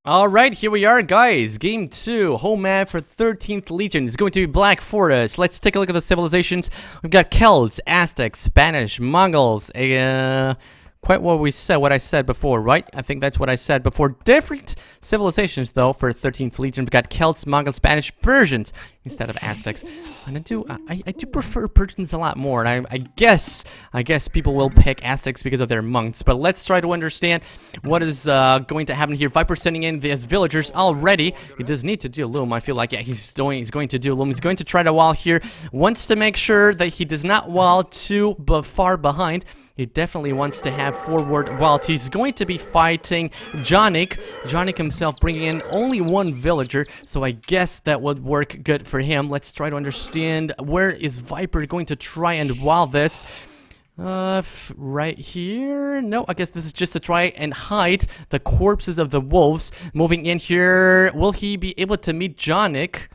Alright, here we are, guys. Game 2, home map for 13th Legion. It's going to be Black Forest. Let's take a look at the civilizations. We've got Celts, Aztecs, Spanish, Mongols, quite what I said before, right? I think that's what I said before. Different civilizations, though, for 13th Legion. We've got Celts, Mongols, Spanish, Persians, instead of Aztecs. And I do prefer Persians a lot more. And I guess people will pick Aztecs because of their monks. But let's try to understand what is going to happen here. Viper sending in these villagers already. He does need to do a loom. I feel like, yeah, he's going to do a loom. He's going to try to wall here. Wants to make sure that he does not wall too far behind. He definitely wants to have forward wealth. He's going to be fighting Jonik. Jonik himself bringing in only one villager, so I guess that would work good for him. Let's try to understand where is Viper going to try and wall this. Right here? No, I guess this is just to try and hide the corpses of the wolves. Moving in here, will he be able to meet Jonik?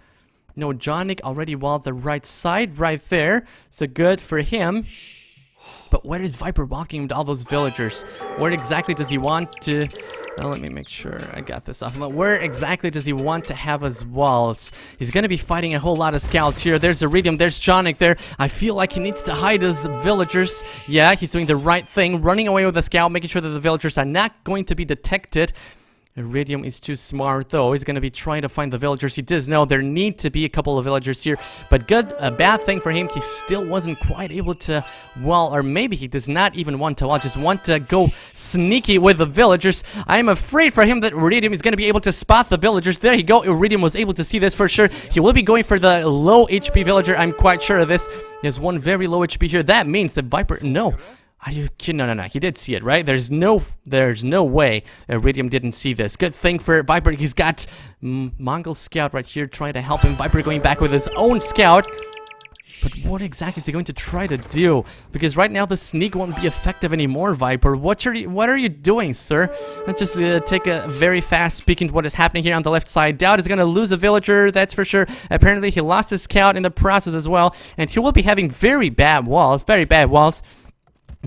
No, Jonik already walled the right side right there, so good for him. But where is Viper walking with all those villagers? Where exactly does he want to... let me make sure I got this off. Where exactly does he want to have his walls? He's going to be fighting a whole lot of scouts here. There's Iridium, there's Jonik there. I feel like he needs to hide his villagers. Yeah, he's doing the right thing. Running away with the scout, making sure that the villagers are not going to be detected. Iridium is too smart, though. He's going to be trying to find the villagers. He does know there need to be a couple of villagers here. But a bad thing for him, he still wasn't quite able to wall, or maybe he does not even want to wall, just want to go sneaky with the villagers. I am afraid for him that Iridium is going to be able to spot the villagers. There you go. Iridium was able to see this for sure. He will be going for the low HP villager. I'm quite sure of this. He has one very low HP here. That means that Viper... No. Are you kidding? No. He did see it, right? There's no way Iridium didn't see this. Good thing for Viper. He's got Mongol Scout right here trying to help him. Viper going back with his own Scout. But what exactly is he going to try to do? Because right now the sneak won't be effective anymore, Viper. What are you doing, sir? Let's just take a very fast peek into what is happening here on the left side. Doubt is going to lose a villager, that's for sure. Apparently he lost his Scout in the process as well. And he will be having very bad walls.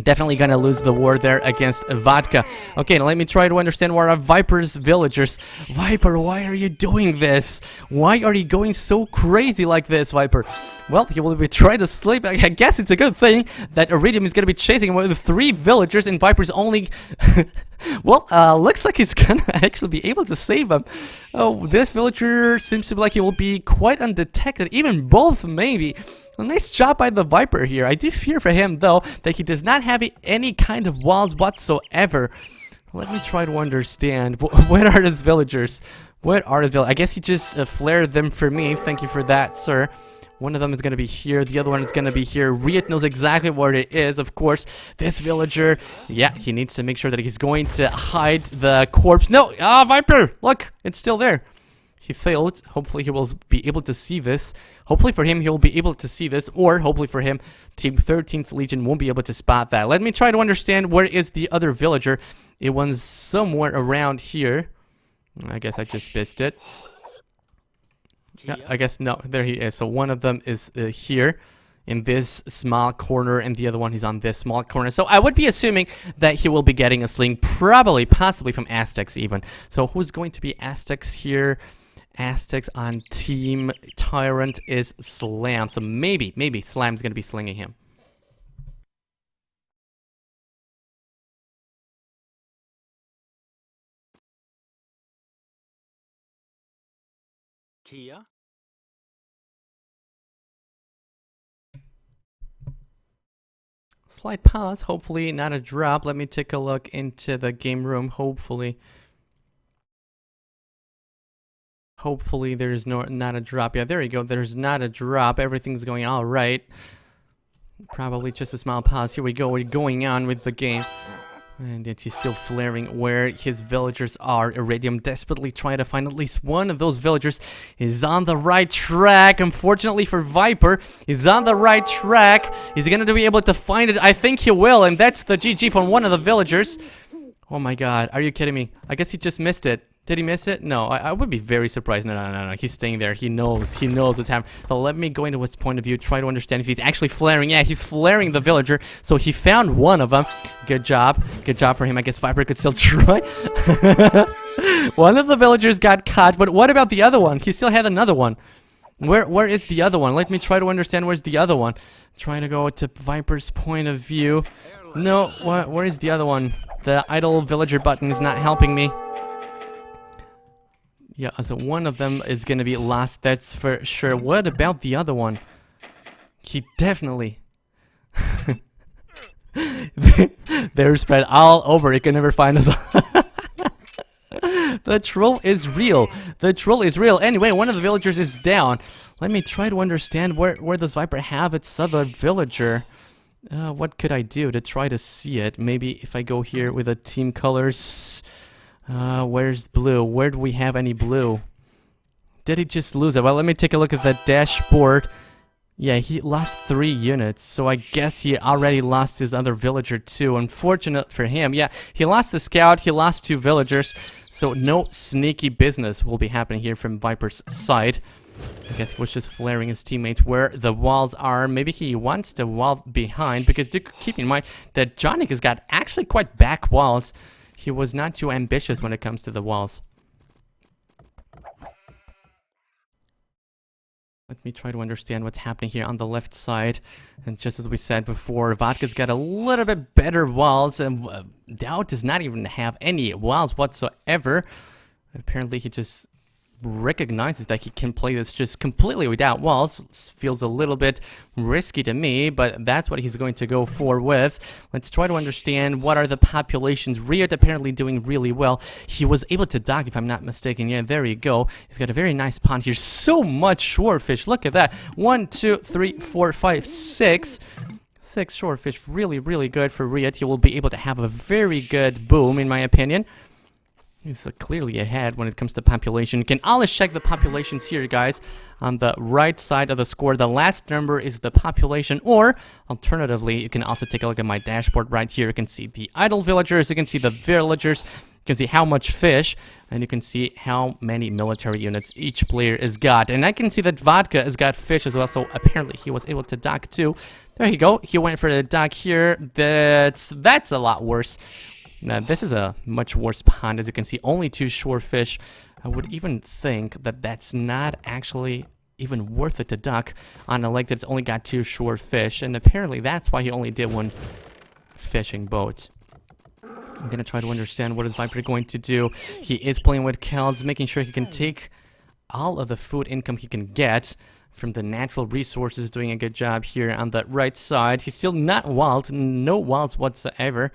Definitely gonna lose the war there against Vodka. Okay, now let me try to understand where are Viper's villagers. Viper, why are you doing this? Why are you going so crazy like this, Viper? Well, he will be trying to sleep. I guess it's a good thing that Iridium is gonna be chasing him with 3 villagers and Viper's only... Well, looks like he's gonna actually be able to save him. Oh, this villager seems to be like he will be quite undetected. Even both, maybe. A nice job by the Viper here. I do fear for him, though, that he does not have any kind of walls whatsoever. Let me try to understand. Where are his villagers? I guess he just flared them for me. Thank you for that, sir. One of them is going to be here. The other one is going to be here. Riot knows exactly where it is, of course. This villager, yeah, he needs to make sure that he's going to hide the corpse. No! Ah, Viper! Look, it's still there. He failed. Hopefully he will be able to see this. Hopefully for him he will be able to see this. Or hopefully for him, Team 13th Legion won't be able to spot that. Let me try to understand where is the other villager. It was somewhere around here. I guess I just missed it. Yeah, I guess no. There he is. So one of them is here in this small corner and the other one is on this small corner. So I would be assuming that he will be getting a sling, possibly from Aztecs even. So who's going to be Aztecs here? Aztecs on Team TyRanT is Slam. So maybe Slam's going to be slinging him. Kia? Slight pause. Hopefully not a drop. Let me take a look into the game room. Hopefully there's not a drop. Yeah, there you go. There's not a drop. Everything's going all right. Probably just a small pause. Here we go. We're going on with the game. And yet he's still flaring where his villagers are. Iridium desperately trying to find at least one of those villagers. He's on the right track. Unfortunately for Viper, he's on the right track. He's going to be able to find it. I think he will. And that's the GG from one of the villagers. Oh my god. Are you kidding me? I guess he just missed it. Did he miss it? No, I would be very surprised. No. He's staying there. He knows what's happening. So let me go into his point of view, try to understand if he's actually flaring. Yeah, he's flaring the villager. So he found one of them. Good job for him. I guess Viper could still try. One of the villagers got caught, but what about the other one? He still had another one. Where is the other one? Let me try to understand where's the other one. Trying to go to Viper's point of view. No, where is the other one? The idle villager button is not helping me. Yeah, so one of them is gonna be lost, that's for sure. What about the other one? He definitely... They're spread all over, you can never find us. The troll is real. The troll is real. Anyway, one of the villagers is down. Let me try to understand where does Viper have its other villager. What could I do to try to see it? Maybe if I go here with the team colors. Where's blue? Where do we have any blue? Did he just lose it? Well, let me take a look at the dashboard. Yeah, he lost 3 units, so I guess he already lost his other villager too. Unfortunate for him. Yeah, he lost the scout, he lost 2 villagers, so no sneaky business will be happening here from Viper's side. I guess he was just flaring his teammates where the walls are. Maybe he wants the wall behind, because do keep in mind that Jonik has got actually quite back walls. He was not too ambitious when it comes to the walls. Let me try to understand what's happening here on the left side. And just as we said before, Vodka's got a little bit better walls, and Doubt does not even have any walls whatsoever. Apparently he just recognizes that he can play this just completely without walls. Feels a little bit risky to me, but that's what he's going to go for with. Let's try to understand what are the populations. Riot apparently doing really well. He was able to dock, if I'm not mistaken. Yeah, there you go. He's got a very nice pond here. So much shorefish. Look at that. 1, 2, 3, 4, 5, 6. 6 shorefish. Really, really good for Riot. He will be able to have a very good boom, in my opinion. He's clearly ahead when it comes to population. You can always check the populations here, guys. On the right side of the score, the last number is the population, or alternatively, you can also take a look at my dashboard right here. You can see the idle villagers, you can see the villagers, you can see how much fish, and you can see how many military units each player has got. And I can see that Vodka has got fish as well, so apparently he was able to dock too. There you go. He went for the dock here. That's a lot worse. Now, this is a much worse pond, as you can see, only 2 shorefish. I would even think that that's not actually even worth it to duck on a lake that's only got 2 shorefish, and apparently that's why he only did 1 fishing boat. I'm gonna try to understand what is Viper going to do. He is playing with Kelds, making sure he can take all of the food income he can get from the natural resources, doing a good job here on the right side. He's still not walled, no walls whatsoever.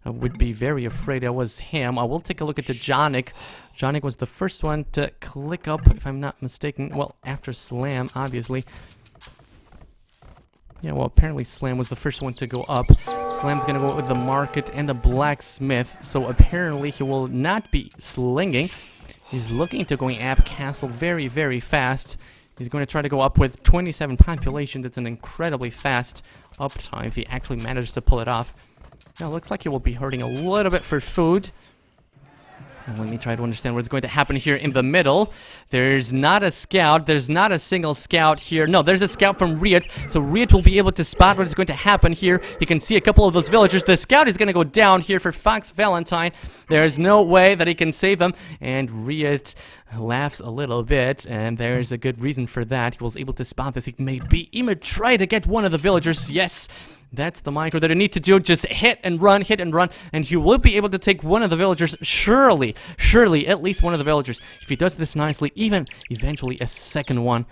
I would be very afraid it was him. I will take a look at the Jonik. Jonik was the first one to click up, if I'm not mistaken. Well, after Slam, obviously. Yeah, well, apparently Slam was the first one to go up. Slam's gonna go with the market and the blacksmith, so apparently he will not be slinging. He's looking to going up castle very, very fast. He's going to try to go up with 27 population. That's an incredibly fast up time if he actually manages to pull it off. Now, looks like he will be hurting a little bit for food. And let me try to understand what's going to happen here in the middle. There's not a scout. There's not a single scout here. No, there's a scout from Riot. So Riot will be able to spot what is going to happen here. You can see a couple of those villagers. The scout is going to go down here for Fox Valentine. There's no way that he can save them. And Riot laughs a little bit. And there's a good reason for that. He was able to spot this. He maybe even try to get one of the villagers. Yes. That's the micro that you need to do. Just hit and run, and he will be able to take one of the villagers. Surely, at least one of the villagers. If he does this nicely, even eventually a second one.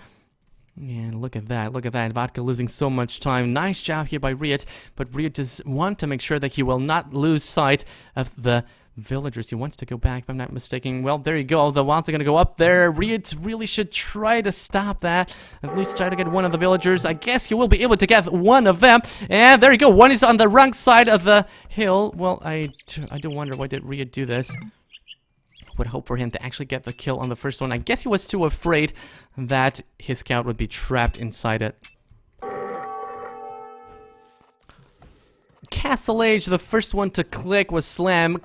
And look at that, Vodka losing so much time. Nice job here by Riot, but Riot does want to make sure that he will not lose sight of the villagers. He wants to go back, if I'm not mistaken. Well, there you go. The walls are going to go up there. Riot really should try to stop that. At least try to get one of the villagers. I guess he will be able to get one of them. And there you go. One is on the wrong side of the hill. Well, I do wonder why did Riot do this. Would hope for him to actually get the kill on the first one. I guess he was too afraid that his scout would be trapped inside it. Castle Age, the first one to click was Slam,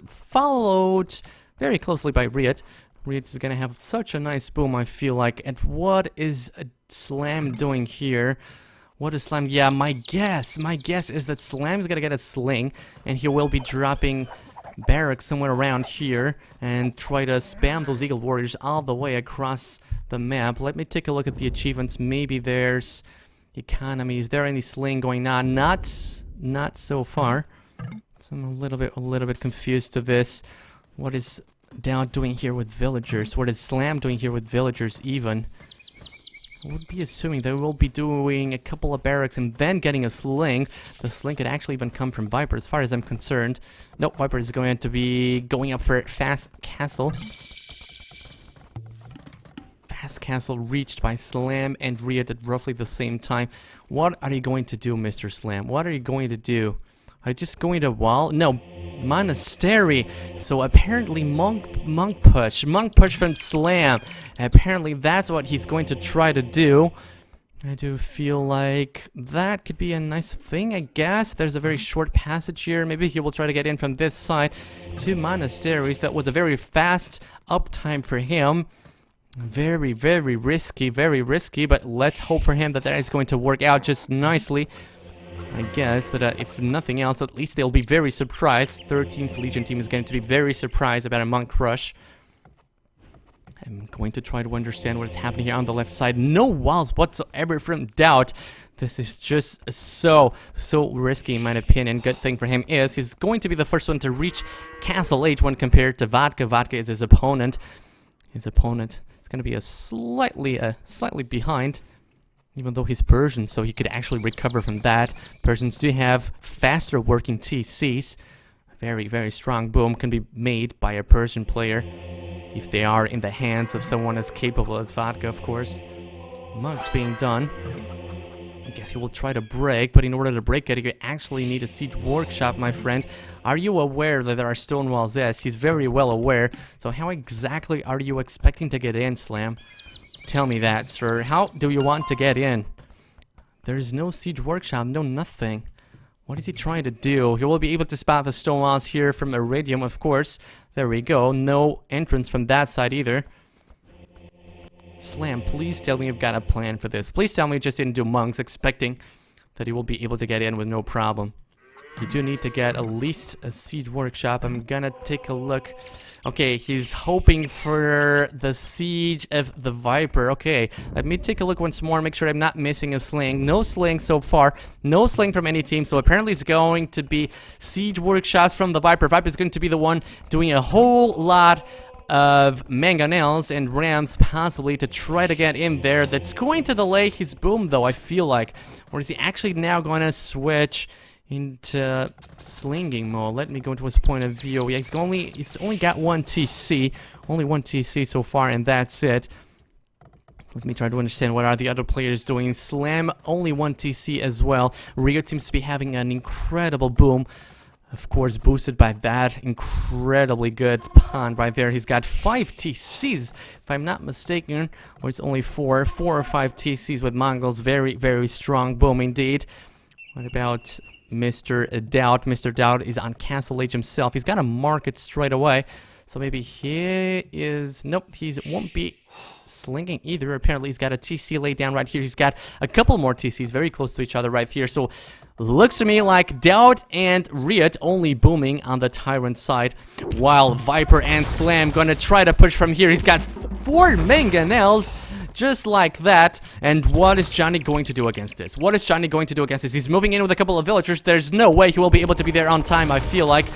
followed very closely by Riot. Riot is gonna have such a nice boom, I feel like. And what is Slam doing here? What is Slam? Yeah, my guess is that Slam is gonna get a sling, and he will be dropping barracks somewhere around here and try to spam those Eagle Warriors all the way across the map. Let me take a look at the achievements. Maybe there's economy. Is there any slaying going on? Not so far. So I'm a little bit confused to this. What is Dow doing here with villagers? What is Slam doing here with villagers even? I would be assuming they will be doing a couple of barracks and then getting a sling. The sling could actually even come from Viper as far as I'm concerned. Nope, Viper is going to be going up for Fast Castle. Fast Castle reached by Slam and Riot at roughly the same time. What are you going to do, Mr. Slam? What are you going to do? Are you just going to wall? No, monastery. So apparently monk push from Slam. Apparently that's what he's going to try to do. I do feel like that could be a nice thing, I guess. There's a very short passage here. Maybe he will try to get in from this side to monasteries. That was a very fast uptime for him. Very, very risky, but let's hope for him that that is going to work out just nicely. I guess that if nothing else, at least they'll be very surprised. 13th Legion team is going to be very surprised about a monk rush. I'm going to try to understand what is happening here on the left side. No walls whatsoever from Doubt. This is just so risky in my opinion. Good thing for him is he's going to be the first one to reach Castle Age when compared to Vodka. Vodka is his opponent. His opponent is going to be a slightly behind. Even though he's Persian, so he could actually recover from that. Persians do have faster working TCs. Very, very strong boom can be made by a Persian player if they are in the hands of someone as capable as Vodka, of course. Mugs being done. I guess he will try to break, but in order to break it, you actually need a siege workshop, my friend. Are you aware that there are stone walls? Yes, he's very well aware. So how exactly are you expecting to get in, Slam? Tell me that, sir. How do you want to get in? There's no siege workshop, no nothing. What is he trying to do? He will be able to spot the stone walls here from Iridium, of course. There we go. No entrance from that side either. Slam, please tell me you've got a plan for this. Please tell me you just didn't do monks, expecting that he will be able to get in with no problem. You do need to get at least a siege workshop. I'm gonna take a look. Okay, he's hoping for the siege of the Viper. Okay, let me take a look once more, make sure I'm not missing a sling. No sling so far. No sling from any team, so apparently it's going to be siege workshops from the Viper. Viper is going to be the one doing a whole lot of mangonels and rams possibly to try to get in there. That's going to delay his boom though, I feel like. Or is he actually now going to switch into slinging mode? Let me go into his point of view. Yeah, he's only got one TC. Only one TC so far, and that's it. Let me try to understand what are the other players doing. Slam, only one TC as well. Rio seems to be having an incredible boom. Of course, boosted by that incredibly good pawn right there. He's got 5 TCs, if I'm not mistaken. Or it's only 4 or 5 TCs with Mongols. Very, very strong boom indeed. What about Mr. Doubt? Mr. Doubt is on Castle Age himself. He's got to mark it straight away. So maybe he is... Nope, he won't be slinging either. Apparently he's got a TC laid down right here. He's got a couple more TCs very close to each other right here. So looks to me like Doubt and Riot only booming on the TyRanT side, while Viper and Slam gonna try to push from here. He's got 4 mangonels. Just like that. And what is Johnny going to do against this? What is Johnny going to do against this? He's moving in with a couple of villagers. There's no way he will be able to be there on time, I feel like.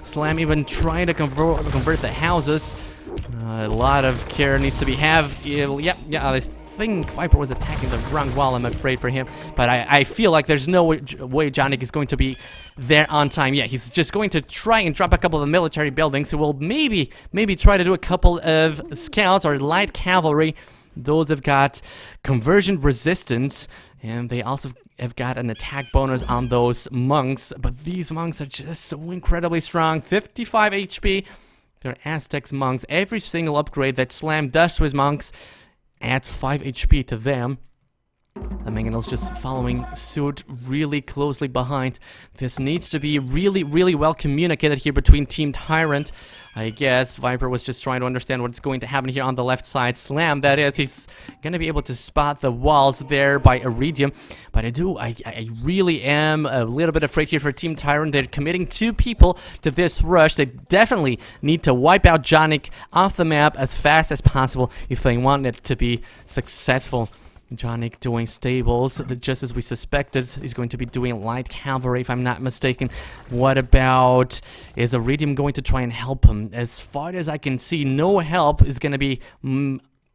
Slam even trying to convert the houses. A lot of care needs to be had. Yeah, I think Viper was attacking the wrong wall, I'm afraid for him. But I feel like there's no way Johnny is going to be there on time. Yeah, he's just going to try and drop a couple of military buildings. He will maybe try to do a couple of scouts or light cavalry. Those have got conversion resistance, and they also have got an attack bonus on those monks. But these monks are just so incredibly strong. 55 HP. They're Aztecs monks. Every single upgrade that Slam does to his monks adds 5 HP to them. The Mangonel's just following suit really closely behind. This needs to be really well communicated here between Team TyRanT. I guess Viper was just trying to understand what's going to happen here on the left side. Slam, that is, he's going to be able to spot the walls there by Iridium. But I really am a little bit afraid here for Team TyRanT. They're committing 2 people to this rush. They definitely need to wipe out Jonik off the map as fast as possible if they want it to be successful. Jonik doing stables, just as we suspected. He's going to be doing light cavalry, if I'm not mistaken. What about... is Iridium going to try and help him? As far as I can see, no help is going to be...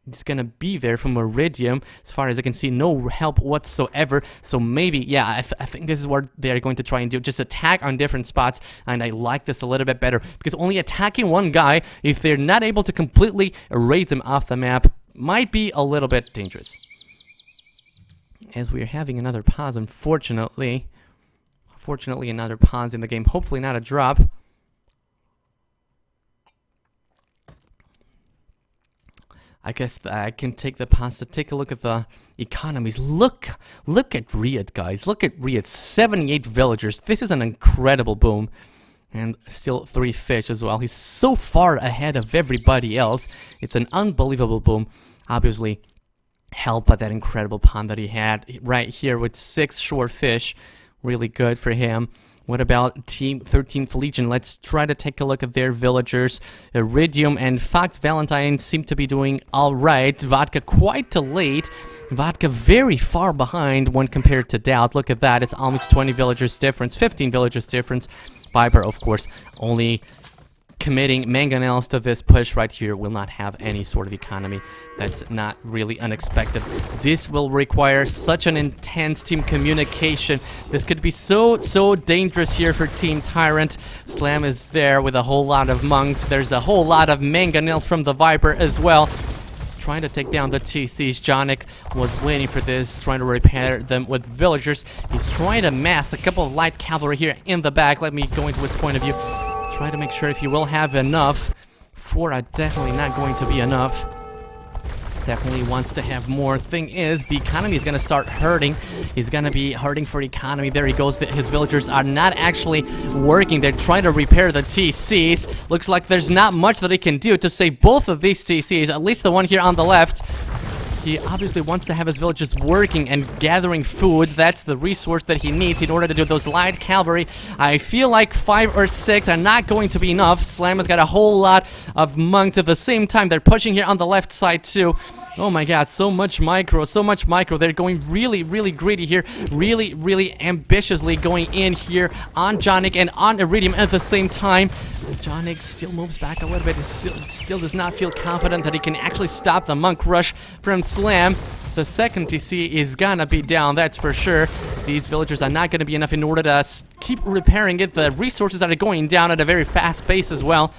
it's going to be there from Iridium. As far as I can see, no help whatsoever. So maybe, yeah, I think this is what they're going to try and do. Just attack on different spots. And I like this a little bit better. Because only attacking one guy, if they're not able to completely erase him off the map, might be a little bit dangerous. As we're having another pause, unfortunately. Fortunately, another pause in the game. Hopefully not a drop. I guess I can take the pause to take a look at the economies. Look at Riyadh, guys. Look at Riyadh. 78 villagers. This is an incredible boom. And still 3 fish as well. He's so far ahead of everybody else. It's an unbelievable boom. Obviously... helped by that incredible pond that he had right here with 6 shore fish. Really good for him. What about Team 13th Legion? Let's try to take a look at their villagers. Iridium and Fox Valentine seem to be doing alright. Vodka quite delayed. Vodka very far behind when compared to Doubt. Look at that. It's almost 20 villagers difference. 15 villagers difference. Viper, of course, only... committing mangonels to this push right here will not have any sort of economy. That's not really unexpected. This will require such an intense team communication. This could be so dangerous here for Team TyRanT. Slam is there with a whole lot of monks. There's a whole lot of mangonels from the Viper as well. Trying to take down the TCs. Jonik was waiting for this, trying to repair them with villagers. He's trying to mass a couple of light cavalry here in the back. Let me go into his point of view. Try to make sure if he will have enough. 4 are definitely not going to be enough. Definitely wants to have more. Thing is, the economy is going to start hurting. He's going to be hurting for economy. There he goes. His villagers are not actually working. They're trying to repair the TCs. Looks like there's not much that he can do to save both of these TCs. At least the one here on the left. He obviously wants to have his villagers working and gathering food. That's the resource that he needs in order to do those light cavalry. I feel like 5 or 6 are not going to be enough. Slam has got a whole lot of monks at the same time. They're pushing here on the left side too. Oh my god, so much micro, so much micro. They're going really greedy here. Really ambitiously going in here on Jonik and on Iridium at the same time. Jonik still moves back a little bit. He still does not feel confident that he can actually stop the monk rush from Slam. The second TC is gonna be down, that's for sure. These villagers are not gonna be enough in order to keep repairing it. The resources are going down at a very fast pace as well.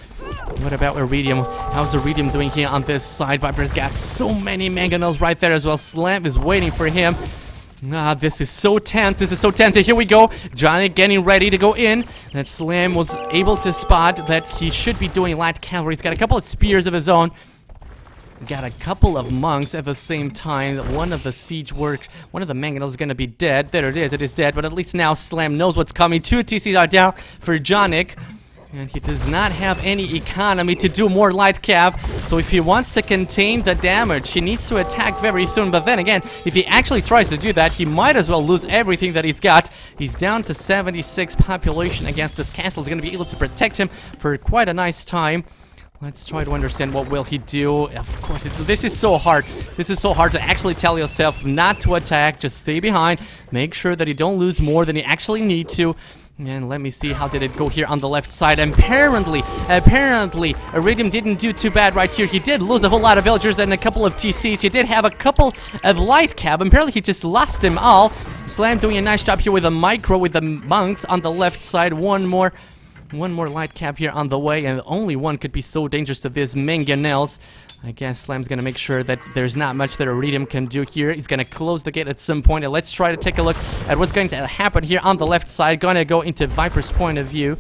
What about Iridium? How's Iridium doing here on this side? Viper's got so many mangonels right there as well. Slam is waiting for him. This is so tense. This is so tense. Here we go. Johnny getting ready to go in. That Slam was able to spot that he should be doing light cavalry. He's got a couple of spears of his own. Got a couple of monks at the same time. One of the siege work, one of the mangonels is going to be dead. There it is dead. But at least now Slam knows what's coming. 2 TCs are down for Jonik. And he does not have any economy to do more light cav. So if he wants to contain the damage, he needs to attack very soon. But then again, if he actually tries to do that, he might as well lose everything that he's got. He's down to 76 population against this castle. He's going to be able to protect him for quite a nice time. Let's try to understand what will he do. Of course, this is so hard. This is so hard to actually tell yourself not to attack. Just stay behind. Make sure that you don't lose more than you actually need to. And let me see, how did it go here on the left side? Apparently, Iridium didn't do too bad right here. He did lose a whole lot of villagers and a couple of TCs. He did have a couple of light cab. Apparently, he just lost them all. Slam doing a nice job here with a micro with the monks on the left side. One more light cap here on the way, and only one could be so dangerous to this mangonels. I guess Slam's gonna make sure that there's not much that Iridium can do here. He's gonna close the gate at some point, and let's try to take a look at what's going to happen here on the left side. Gonna go into Viper's point of view.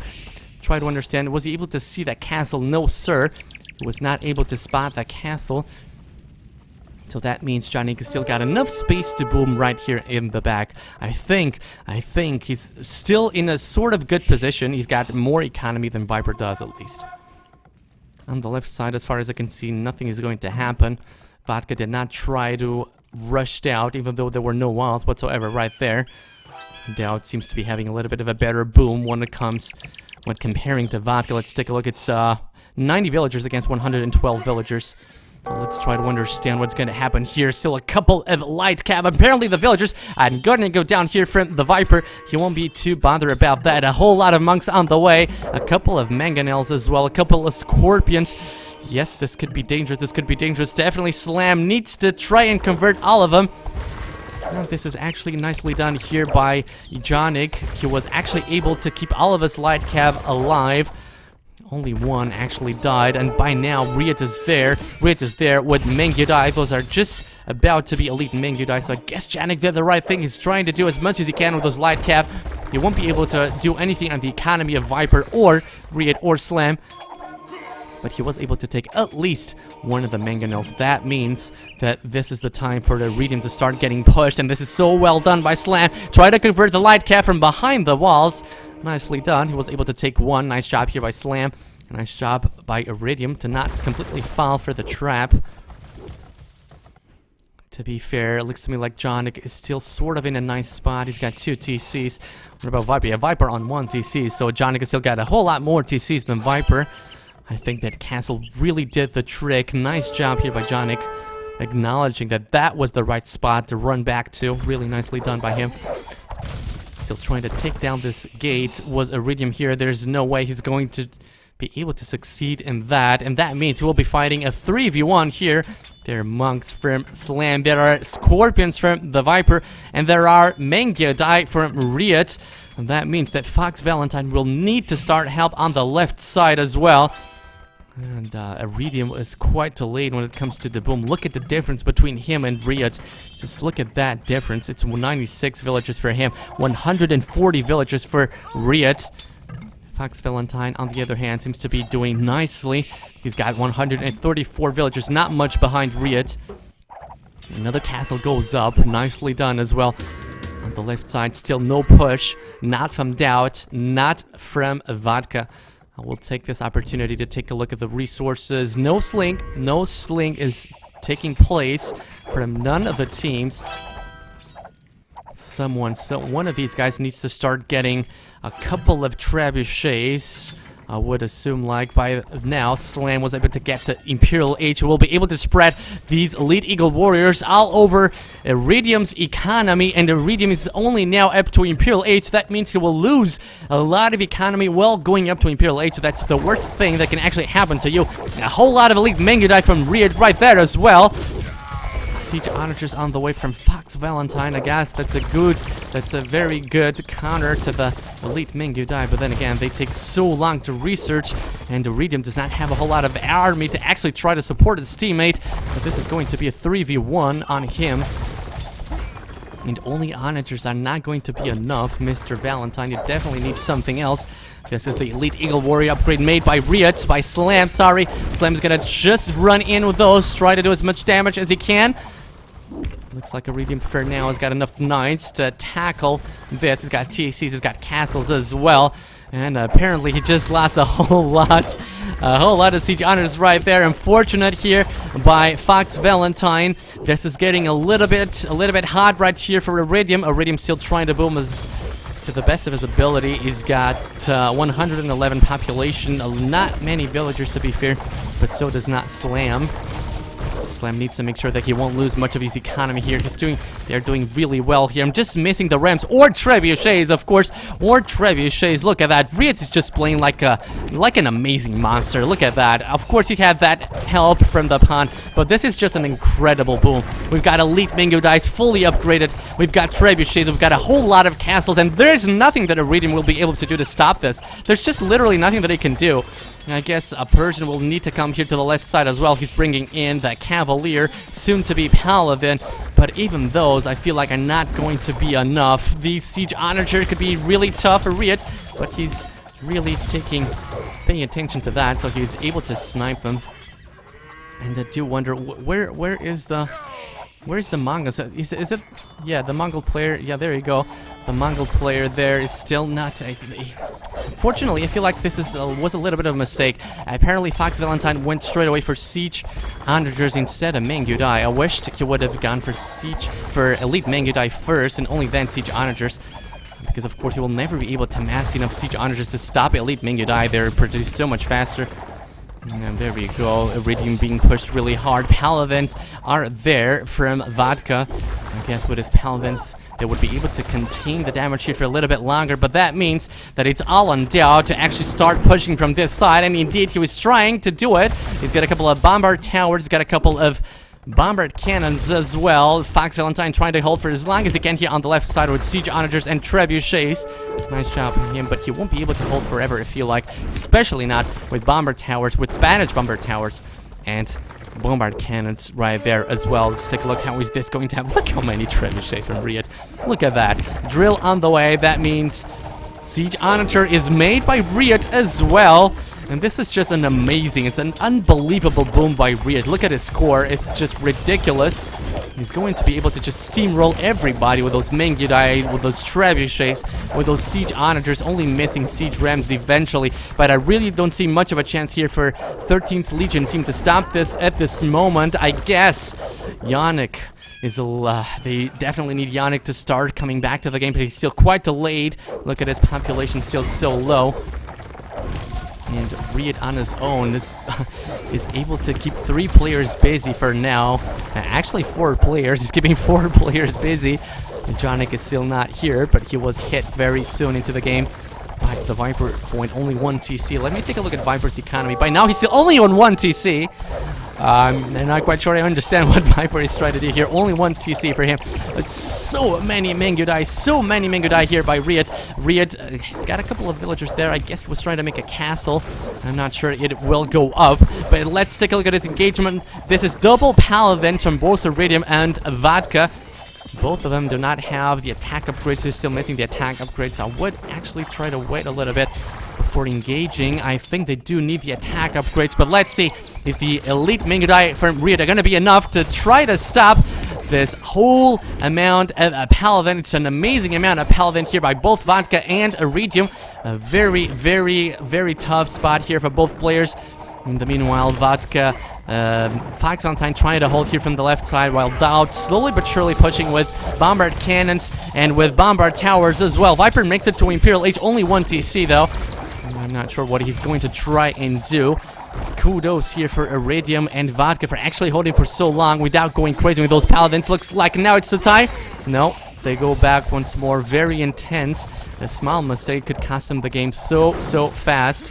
Try to understand, was he able to see that castle? No, sir. He was not able to spot that castle. So that means Johnny still got enough space to boom right here in the back. I think he's still in a sort of good position. He's got more economy than Viper does, at least. On the left side, as far as I can see, nothing is going to happen. Vodka did not try to rush out, even though there were no walls whatsoever right there. Dowd seems to be having a little bit of a better boom when comparing to Vodka. Let's take a look. It's 90 villagers against 112 villagers. Let's try to understand what's going to happen here. Still a couple of light cap. Apparently the villagers are going to go down here from the Viper. He won't be too bothered about that. A whole lot of monks on the way. A couple of mangonels as well. A couple of scorpions. Yes, this could be dangerous. This could be dangerous. Definitely Slam needs to try and convert all of them. Well, this is actually nicely done here by Jonik. He was actually able to keep all of his light cab alive. Only one actually died, and by now Riot is there. Riot is there with Mengudai. Those are just about to be elite Mengudai, so I guess Janik did the right thing. He's trying to do as much as he can with those light cap. He won't be able to do anything on the economy of Viper or Riot or Slam, but he was able to take at least one of the mangonels. That means that this is the time for the Iridium to start getting pushed, and this is so well done by Slam. Try to convert the light cap from behind the walls. Nicely done. He was able to take one. Nice job here by Slam. Nice job by Iridium to not completely fall for the trap. To be fair, it looks to me like Jonik is still sort of in a nice spot. He's got 2 TCs. What about Viper? Yeah, Viper on 1 TC, so Jonik has still got a whole lot more TCs than Viper. I think that Castle really did the trick. Nice job here by Jonik, acknowledging that that was the right spot to run back to. Really nicely done by him. Still trying to take down this gate. Was Iridium here? There's no way he's going to be able to succeed in that, and that means he will be fighting a 3v1 here. There are monks from Slam, there are scorpions from the Viper, and there are Mengudai from Riot, and that means that Fox Valentine will need to start help on the left side as well. And Iridium is quite delayed when it comes to the boom. Look at the difference between him and Riot. Just look at that difference. It's 96 villagers for him, 140 villagers for Riot. Fox Valentine, on the other hand, seems to be doing nicely. He's got 134 villagers, not much behind Riot. Another castle goes up. Nicely done as well. On the left side, still no push. Not from Dowd, not from Vodka. I will take this opportunity to take a look at the resources. No sling is taking place from none of the teams. One of these guys needs to start getting a couple of trebuchets. I would assume, like, by now, Slam was able to get to Imperial Age. We'll be able to spread these Elite Eagle Warriors all over Iridium's economy, and Iridium is only now up to Imperial Age. That means he will lose a lot of economy while going up to Imperial Age. That's the worst thing that can actually happen to you. And a whole lot of Elite Mengudai from Riot right there as well. Siege Onagers on the way from Fox Valentine. I guess that's a very good counter to the Elite Mengudai, but then again, they take so long to research, and Iridium does not have a whole lot of army to actually try to support his teammate, but this is going to be a 3v1 on him. And only Onagers are not going to be enough, Mr. Valentine. You definitely need something else. This is the Elite Eagle Warrior upgrade made by Riot, by Slam, sorry. Slam's gonna just run in with those, try to do as much damage as he can. Looks like Iridium for now has got enough knights to tackle this. He's got TCs, he's got castles as well. And apparently he just lost a whole lot of siege honors right there. Unfortunate here by Fox Valentine. This is getting a little bit hot right here for Iridium. Iridium still trying to boom to the best of his ability. He's got 111 population, not many villagers to be fair, but so does not Slam. Slam needs to make sure that he won't lose much of his economy here. They're doing really well here. I'm just missing the Rams or trebuchets, of course, or trebuchets. Look at that. Riot is just playing like an amazing monster. Look at that. Of course, he had that help from the pawn, but this is just an incredible boom. We've got Elite Mengudai fully upgraded. We've got trebuchets. We've got a whole lot of castles, and there's nothing that Iridium will be able to do to stop this. There's just literally nothing that he can do. I guess a Persian will need to come here to the left side as well. He's bringing in the Cavalier, soon to be Paladin, but even those I feel like are not going to be enough. The Siege Onager could be really tough for Riot, but he's really paying attention to that, so he's able to snipe them. And I do wonder where's the Mongols? Is it? Yeah, the Mongol player. Yeah, there you go. The Mongol player there is still not. Fortunately, I feel like this was a little bit of a mistake. Apparently, Fox Valentine went straight away for Siege Onagers instead of Mangudai. I wished he would have gone for Elite Mangudai first and only then Siege Onagers. Because of course he will never be able to mass enough Siege Onagers to stop Elite Mangudai. They're produced so much faster. And there we go, Iridium being pushed really hard. Paladins are there from Vodka. I guess with his Paladins, they would be able to contain the damage here for a little bit longer, but that means that it's all on Dow to actually start pushing from this side, and indeed he was trying to do it. He's got a couple of bombard towers, he's got a couple of bombard cannons as well. Fox Valentine trying to hold for as long as he can here on the left side with Siege Onagers and Trebuchets. Nice job from him, but he won't be able to hold forever, I feel like. Especially not with bombard towers, with Spanish bombard towers and bombard cannons right there as well. Let's take a look. How is this going to have? Look how many Trebuchets from Riyadh. Look at that. Drill on the way. That means Siege Onager is made by Riyadh as well. And this is just it's an unbelievable boom by Riyadh. Look at his score, it's just ridiculous. He's going to be able to just steamroll everybody with those Mangudai, with those Trebuchets, with those Siege Onagers, only missing Siege Rams eventually. But I really don't see much of a chance here for 13th Legion team to stop this at this moment. I guess Yannick is they definitely need Yannick to start coming back to the game, but he's still quite delayed. Look at his population, still so low. And Riyadh on his own is able to keep 3 players busy for now. Actually 4 players. He's keeping 4 players busy. And Jonik is still not here, but he was hit very soon into the game by the Viper coin. Only 1 TC. Let me take a look at Viper's economy. By now he's still only on 1 TC. I'm not quite sure I understand what Viper is trying to do here. Only 1 TC for him. But so many Mangudai here by Riyadh. Riyadh, he's got a couple of villagers there. I guess he was trying to make a castle. I'm not sure it will go up. But let's take a look at his engagement. This is double Paladin from both Iridium and Vodka. Both of them do not have the attack upgrades. They're still missing the attack upgrades. I would actually try to wait a little bit before engaging. I think they do need the attack upgrades, but let's see if the Elite Mangudai from Riyadh are going to be enough to try to stop this whole amount of Paladin. It's an amazing amount of Paladin here by both Vodka and Iridium. A very, very, very tough spot here for both players. In the meanwhile, Vodka, Fox Valentine trying to hold here from the left side, while Dowd slowly but surely pushing with bombard cannons and with bombard towers as well. Viper makes it to Imperial Age, only 1 TC though. I'm not sure what he's going to try and do. Kudos here for Iridium and Vodka for actually holding for so long without going crazy with those Paladins. Looks like now it's the tie. No, they go back once more. Very intense. A small mistake could cost them the game so fast.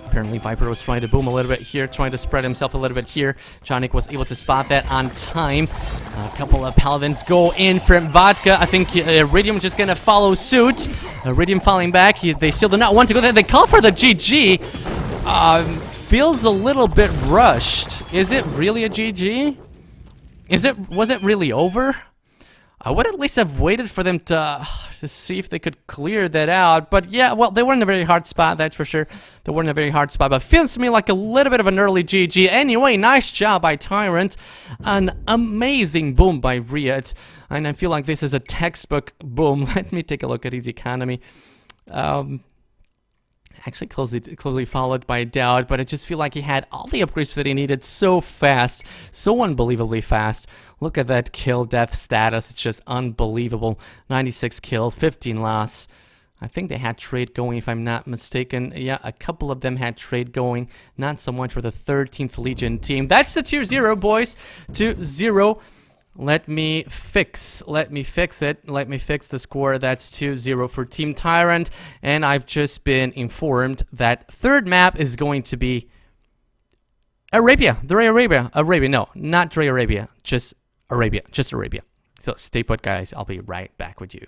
Apparently Viper was trying to boom a little bit here, trying to spread himself a little bit here. Jonik was able to spot that on time. A couple of Paladins go in from Vodka. I think Iridium just gonna follow suit. Iridium falling back. They still do not want to go there. They call for the GG. Feels a little bit rushed. Is it really a GG? Was it really over? I would at least have waited for them to see if they could clear that out. But yeah, well, they were in a very hard spot, that's for sure. They were in a very hard spot, but feels to me like a little bit of an early GG. Anyway, nice job by TyRanT. An amazing boom by Riyadh. And I feel like this is a textbook boom. Let me take a look at his economy. Actually closely followed by Dowd, but I just feel like he had all the upgrades that he needed so fast, so unbelievably fast. Look at that kill death status, it's just unbelievable. 96 kills, 15 loss. I think they had trade going, if I'm not mistaken. Yeah, a couple of them had trade going, not so much for the 13th Legion team. That's the 2-0, boys. 2-0. Let me fix it. Let me fix the score. That's 2-0 for Team TyRanT. And I've just been informed that third map is going to be Arabia. Arabia. No, not Dre Arabia. Just Arabia. So stay put, guys. I'll be right back with you.